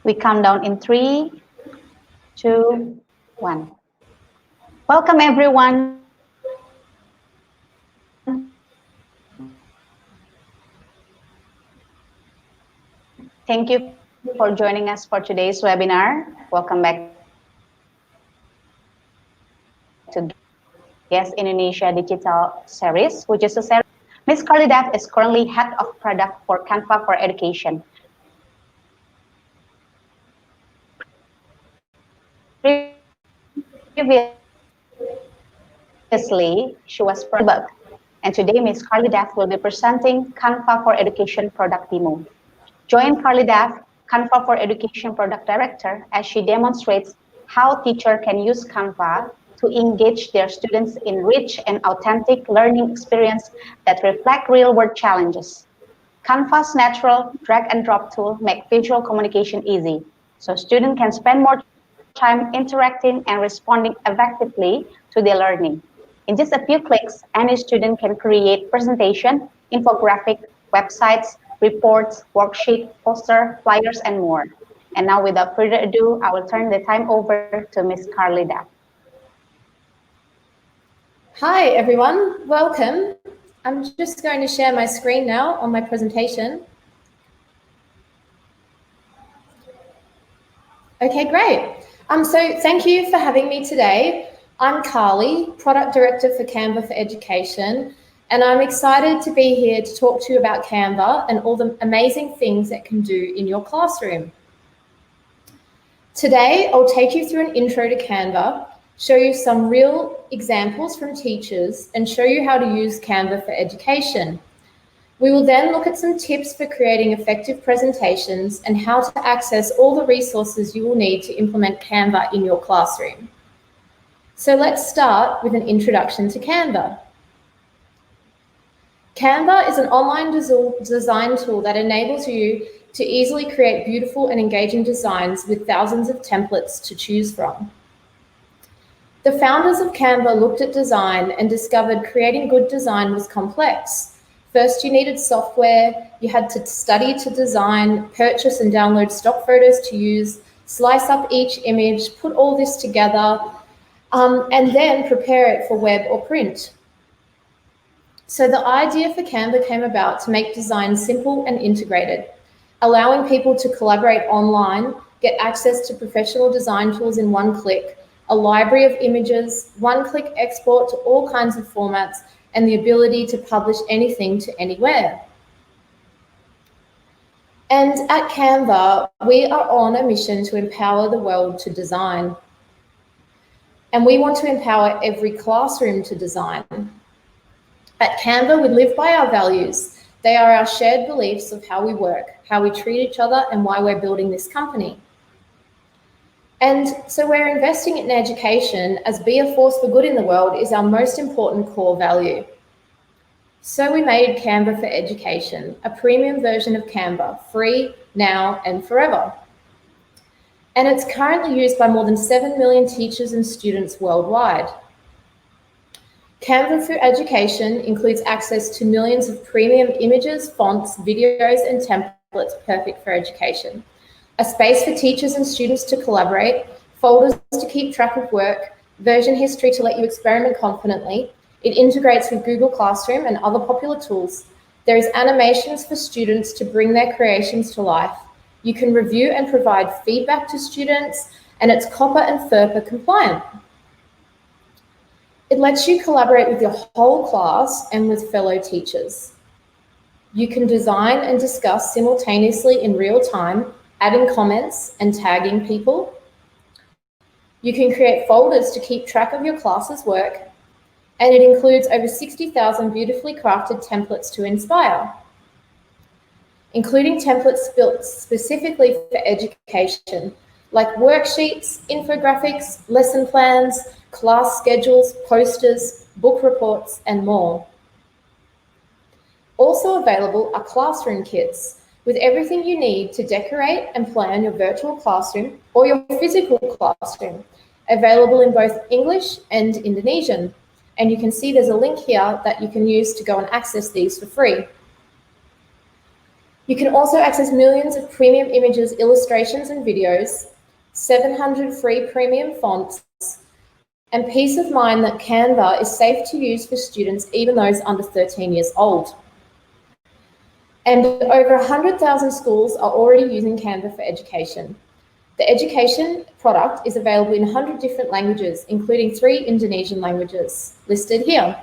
We count down in 3, 2, 1. Welcome everyone. Thank you for joining us for today's webinar. Welcome back to Guest Indonesia Digital Series, which is a series. Ms. Carly Duff is currently Head of Product for Canva for Education. Previously, she was Product, and today Ms. Carly Duff will be presenting Canva for Education product demo. Join Carly Duff, Canva for Education Product Director, as she demonstrates how teachers can use Canva to engage their students in rich and authentic learning experience that reflect real-world challenges. Canva's natural drag-and-drop tool makes visual communication easy, so students can spend more time interacting and responding effectively to their learning. In just a few clicks, any student can create presentation, infographic, websites, reports, worksheet, poster, flyers, and more. And now, without further ado, I will turn the time over to Ms. Carly Duff. Hi, everyone. Welcome. I'm just going to share my screen now on my presentation. Okay, great. So thank you for having me today. I'm Carly, Product Director for Canva for Education, and I'm excited to be here to talk to you about Canva and all the amazing things it can do in your classroom. Today, I'll take you through an intro to Canva, show you some real examples from teachers, and show you how to use Canva for education. We will then look at some tips for creating effective presentations and how to access all the resources you will need to implement Canva in your classroom. So let's start with an introduction to Canva. Canva is an online design tool that enables you to easily create beautiful and engaging designs with thousands of templates to choose from. The founders of Canva looked at design and discovered creating good design was complex. First, you needed software, you had to study to design, purchase and download stock photos to use, slice up each image, put all this together, and then prepare it for web or print. So the idea for Canva came about to make design simple and integrated, allowing people to collaborate online, get access to professional design tools in one click, a library of images, one-click export to all kinds of formats, and the ability to publish anything to anywhere. And at Canva, we are on a mission to empower the world to design. And we want to empower every classroom to design. At Canva, we live by our values. They are our shared beliefs of how we work, how we treat each other, and why we're building this company. And so we're investing in education, as be a force for good in the world is our most important core value. So we made Canva for Education, a premium version of Canva, free, now and forever. And it's currently used by more than 7 million teachers and students worldwide. Canva for Education includes access to millions of premium images, fonts, videos, and templates perfect for education. A space for teachers and students to collaborate, folders to keep track of work, version history to let you experiment confidently. It integrates with Google Classroom and other popular tools. There is animations for students to bring their creations to life. You can review and provide feedback to students, and it's COPPA and FERPA compliant. It lets you collaborate with your whole class and with fellow teachers. You can design and discuss simultaneously in real time, adding comments and tagging people. You can create folders to keep track of your class's work, and it includes over 60,000 beautifully crafted templates to inspire, including templates built specifically for education, like worksheets, infographics, lesson plans, class schedules, posters, book reports, and more. Also available are classroom kits, with everything you need to decorate and plan your virtual classroom or your physical classroom, available in both English and Indonesian. And you can see there's a link here that you can use to go and access these for free. You can also access millions of premium images, illustrations, and videos, 700 free premium fonts, and peace of mind that Canva is safe to use for students, even those under 13 years old. And over 100,000 schools are already using Canva for education. The education product is available in 100 different languages, including 3 Indonesian languages, listed here.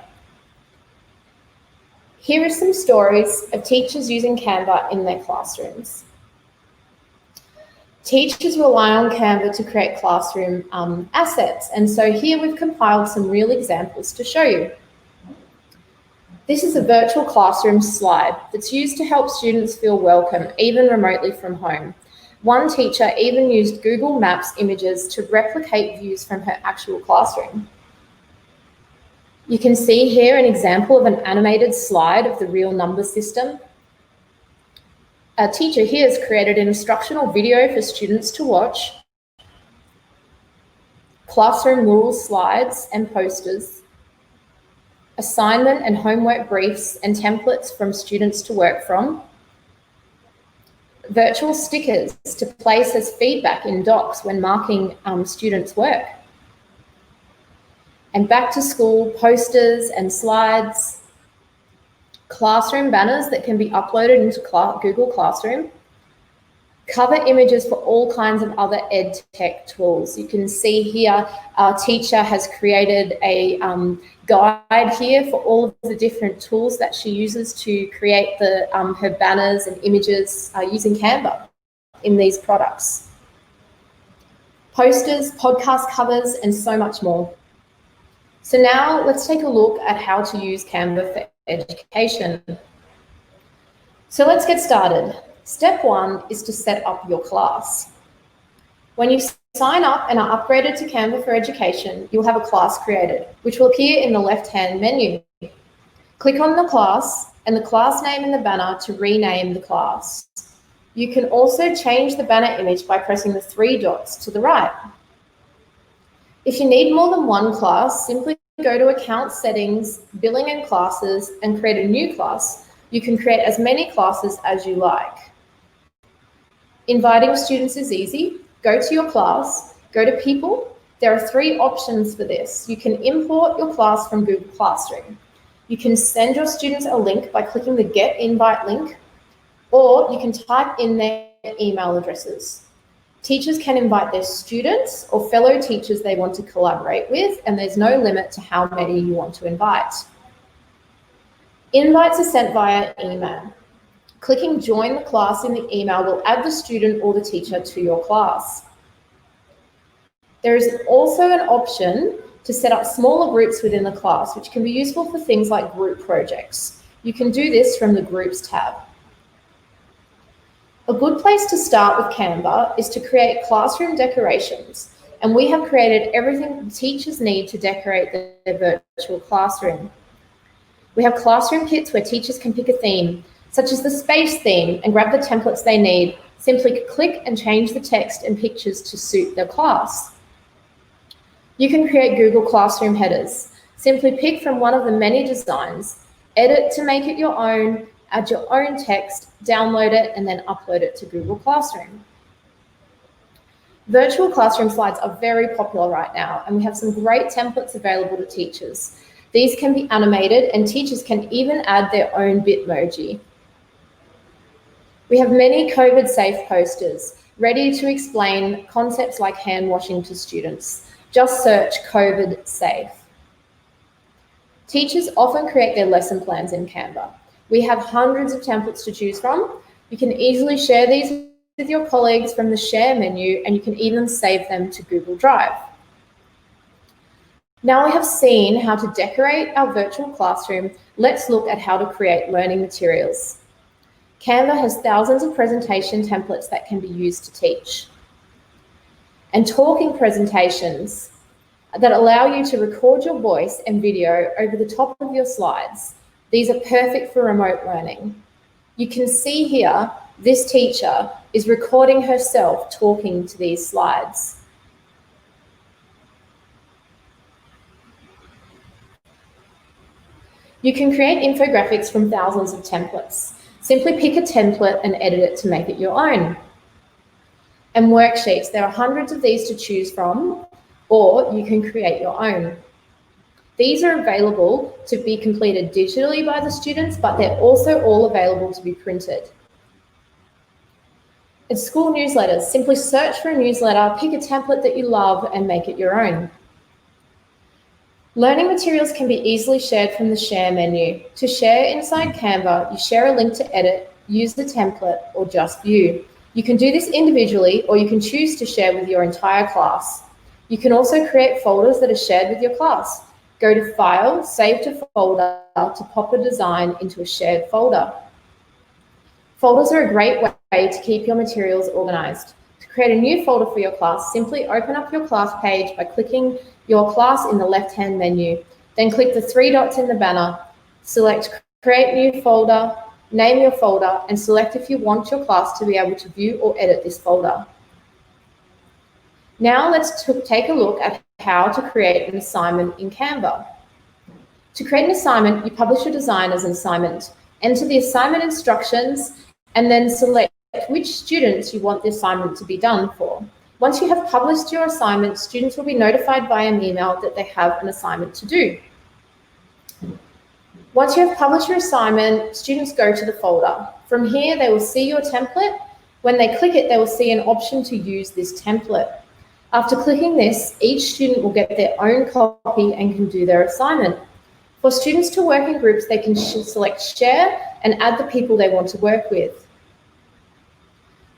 Here are some stories of teachers using Canva in their classrooms. Teachers rely on Canva to create classroom assets, and so here we've compiled some real examples to show you. This is a virtual classroom slide that's used to help students feel welcome, even remotely from home. One teacher even used Google Maps images to replicate views from her actual classroom. You can see here an example of an animated slide of the real number system. A teacher here has created an instructional video for students to watch, classroom rules slides and posters, assignment and homework briefs and templates from students to work from, virtual stickers to place as feedback in docs when marking students' work, and back to school posters and slides, classroom banners that can be uploaded into Google Classroom, cover images for all kinds of other ed tech tools. You can see here our teacher has created a guide here for all of the different tools that she uses to create her banners and images using Canva in these products. Posters, podcast covers, and so much more. So now let's take a look at how to use Canva for education. So let's get started. Step 1 is to set up your class. When you sign up and are upgraded to Canva for Education, you'll have a class created, which will appear in the left-hand menu. Click on the class and the class name in the banner to rename the class. You can also change the banner image by pressing the 3 dots to the right. If you need more than one class, simply go to Account Settings, Billing and Classes, and create a new class. You can create as many classes as you like. Inviting students is easy. Go to your class, go to People. There are 3 options for this. You can import your class from Google Classroom. You can send your students a link by clicking the Get Invite link, or you can type in their email addresses. Teachers can invite their students or fellow teachers they want to collaborate with, and there's no limit to how many you want to invite. Invites are sent via email. Clicking Join the class in the email will add the student or the teacher to your class. There is also an option to set up smaller groups within the class, which can be useful for things like group projects. You can do this from the Groups tab. A good place to start with Canva is to create classroom decorations, and we have created everything teachers need to decorate their virtual classroom. We have classroom kits where teachers can pick a theme, such as the space theme, and grab the templates they need. Simply click and change the text and pictures to suit their class. You can create Google Classroom headers. Simply pick from one of the many designs, edit to make it your own, add your own text, download it, and then upload it to Google Classroom. Virtual classroom slides are very popular right now, and we have some great templates available to teachers. These can be animated, and teachers can even add their own Bitmoji. We have many COVID-safe posters ready to explain concepts like hand washing to students. Just search COVID safe. Teachers often create their lesson plans in Canva. We have hundreds of templates to choose from. You can easily share these with your colleagues from the Share menu, and you can even save them to Google Drive. Now we have seen how to decorate our virtual classroom, let's look at how to create learning materials. Canva has thousands of presentation templates that can be used to teach. And talking presentations that allow you to record your voice and video over the top of your slides. These are perfect for remote learning. You can see here, this teacher is recording herself talking to these slides. You can create infographics from thousands of templates. Simply pick a template and edit it to make it your own. And worksheets, there are hundreds of these to choose from, or you can create your own. These are available to be completed digitally by the students, but they're also all available to be printed. In school newsletters, simply search for a newsletter, pick a template that you love and make it your own. Learning materials can be easily shared from the Share menu. To share inside Canva, you share a link to edit, use the template, or just view. You can do this individually, or you can choose to share with your entire class. You can also create folders that are shared with your class. Go to File, Save to Folder to pop a design into a shared folder. Folders are a great way to keep your materials organized. To create a new folder for your class, simply open up your class page by clicking your class in the left-hand menu. Then click the three dots in the banner, select Create New Folder, name your folder, and select if you want your class to be able to view or edit this folder. Now let's take a look at how to create an assignment in Canva. To create an assignment, you publish your design as an assignment. Enter the assignment instructions and then select which students you want the assignment to be done for. Once you have published your assignment, students will be notified via an email that they have an assignment to do. Once you have published your assignment, students go to the folder. From here, they will see your template. When they click it, they will see an option to use this template. After clicking this, each student will get their own copy and can do their assignment. For students to work in groups, they can select Share and add the people they want to work with.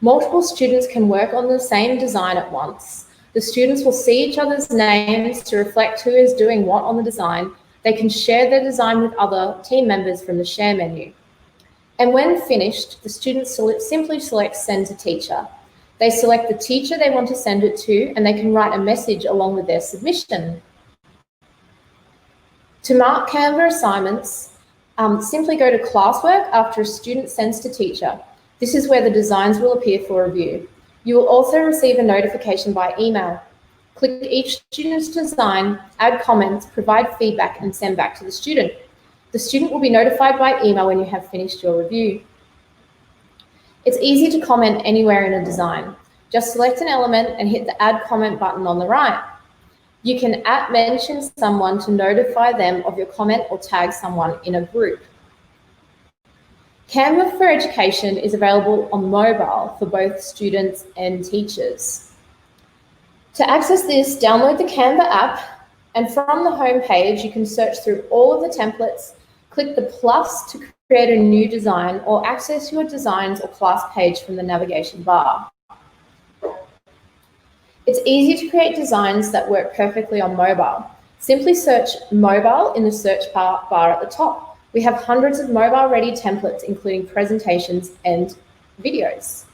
Multiple students can work on the same design at once. The students will see each other's names to reflect who is doing what on the design. They can share their design with other team members from the Share menu. And when finished, the students simply select Send to Teacher. They select the teacher they want to send it to, and they can write a message along with their submission. To mark Canva assignments, simply go to Classwork after a student sends to Teacher. This is where the designs will appear for review. You will also receive a notification by email. Click each student's design, add comments, provide feedback, and send back to the student. The student will be notified by email when you have finished your review. It's easy to comment anywhere in a design. Just select an element and hit the Add Comment button on the right. You can @mention someone to notify them of your comment or tag someone in a group. Canva for Education is available on mobile for both students and teachers. To access this, download the Canva app, and from the home page, you can search through all of the templates, click the plus to create a new design, or access your designs or class page from the navigation bar. It's easy to create designs that work perfectly on mobile. Simply search mobile in the search bar at the top. We have hundreds of mobile-ready templates, including presentations and videos.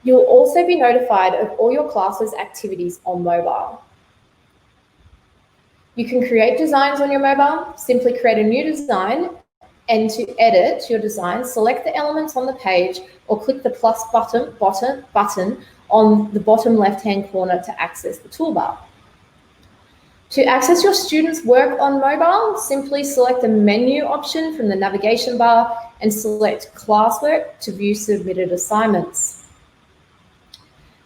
You'll also be notified of all your class's activities on mobile. You can create designs on your mobile. Simply create a new design, and to edit your design, select the elements on the page or click the plus button on the bottom left-hand corner to access the toolbar. To access your students' work on mobile, simply select the menu option from the navigation bar and select Classwork to view submitted assignments.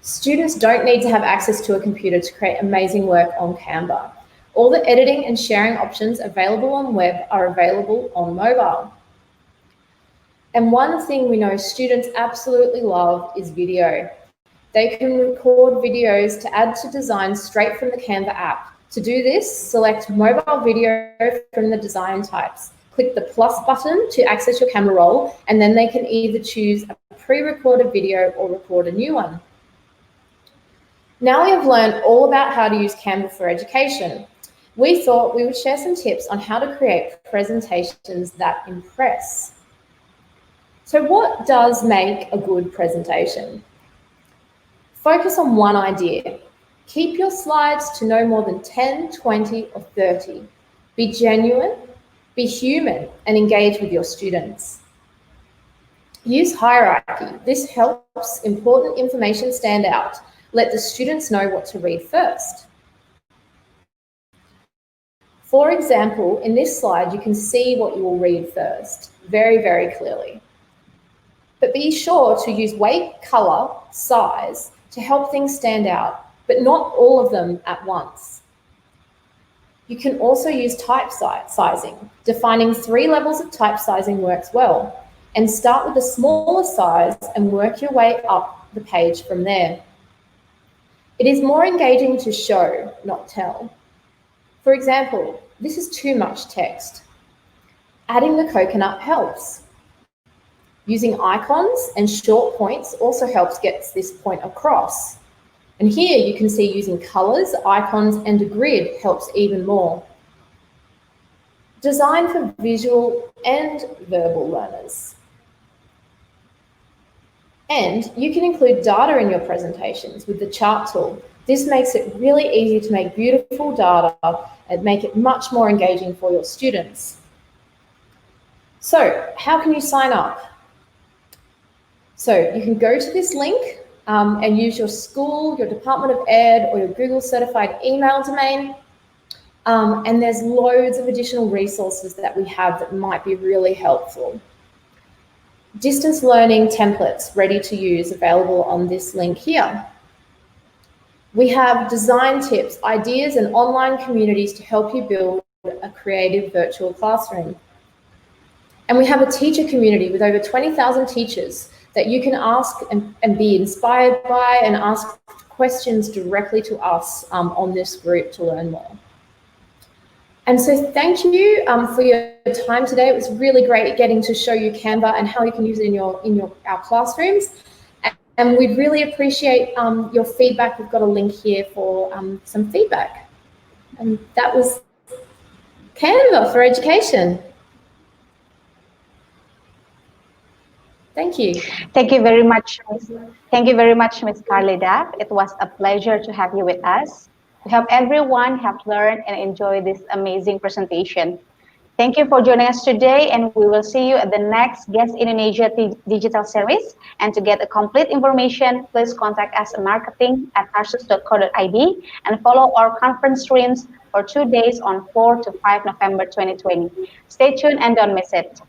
Students don't need to have access to a computer to create amazing work on Canva. All the editing and sharing options available on web are available on mobile. And one thing we know students absolutely love is video. They can record videos to add to designs straight from the Canva app. To do this, select mobile video from the design types. Click the plus button to access your camera roll, and then they can either choose a pre-recorded video or record a new one. Now we have learned all about how to use Canva for Education. We thought we would share some tips on how to create presentations that impress. So what does make a good presentation? Focus on one idea. Keep your slides to no more than 10, 20, or 30. Be genuine, be human, and engage with your students. Use hierarchy. This helps important information stand out. Let the students know what to read first. For example, in this slide, you can see what you will read first. very, very clearly. But be sure to use weight, color, size to help things stand out, but not all of them at once. You can also use type sizing. Defining 3 levels of type sizing works well, and start with a smaller size and work your way up the page from there. It is more engaging to show, not tell. For example, this is too much text. Adding the coconut helps. Using icons and short points also helps get this point across. And here you can see using colors, icons, and a grid helps even more. Design for visual and verbal learners. And you can include data in your presentations with the chart tool. This makes it really easy to make beautiful data and make it much more engaging for your students. So how can you sign up? So you can go to this link and use your school, your Department of Ed, or your Google certified email domain. And there's loads of additional resources that we have that might be really helpful. Distance learning templates ready to use available on this link here. We have design tips, ideas, and online communities to help you build a creative virtual classroom. And we have a teacher community with over 20,000 teachers that you can ask and be inspired by, and ask questions directly to us on this group to learn more. And so thank you for your time today. It was really great getting to show you Canva and how you can use it in our classrooms. And we'd really appreciate your feedback. We've got a link here for some feedback. And that was Canva for Education. Thank you. Thank you very much. Thank you very much, Ms. Carly Duff. It was a pleasure to have you with us. We hope everyone have learned and enjoyed this amazing presentation. Thank you for joining us today, and we will see you at the next Guest Indonesia Digital Series. And to get a complete information, please contact us at marketing@tarsus.co.id and follow our conference streams for 2 days on 4 to 5 November 2020. Stay tuned and don't miss it.